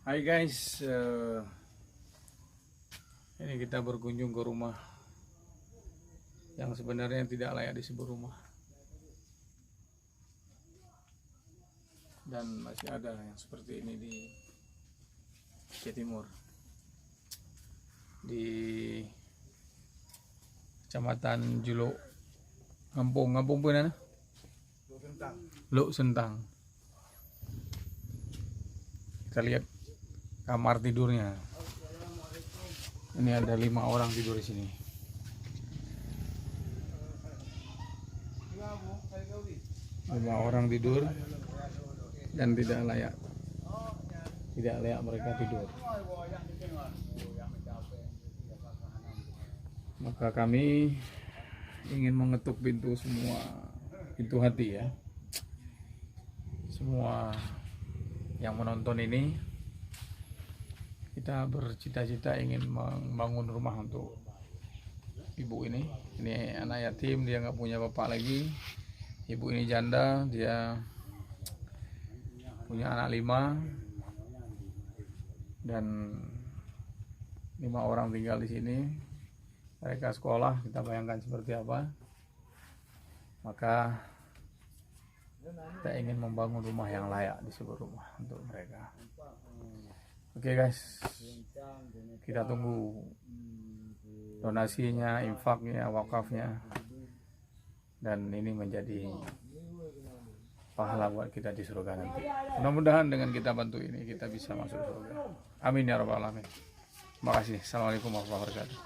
Hai guys, ini kita berkunjung ke rumah yang sebenarnya tidak layak disebut rumah, dan masih ada yang seperti ini di Aceh Timur, di Kecamatan Julo, Ngampung Punan, Luk Sentang. Kita lihat kamar tidurnya. Ini ada 5 orang tidur di sini. Lima orang tidur dan tidak layak mereka tidur. Maka kami ingin mengetuk pintu hati ya. Semua yang menonton ini, kita bercita-cita ingin membangun rumah untuk ibu ini. Ini anak yatim, dia nggak punya bapak lagi. Ibu ini janda, dia punya anak 5 dan 5 orang tinggal di sini. Mereka sekolah, kita bayangkan seperti apa. Maka kita ingin membangun rumah yang layak disebut rumah untuk mereka. Oke guys, kita tunggu donasinya, infaknya, wakafnya, dan ini menjadi pahala buat kita di surga nanti. Mudah-mudahan dengan kita bantu ini kita bisa masuk surga. Amin ya rabbal alamin. Terima kasih. Assalamualaikum warahmatullahi wabarakatuh.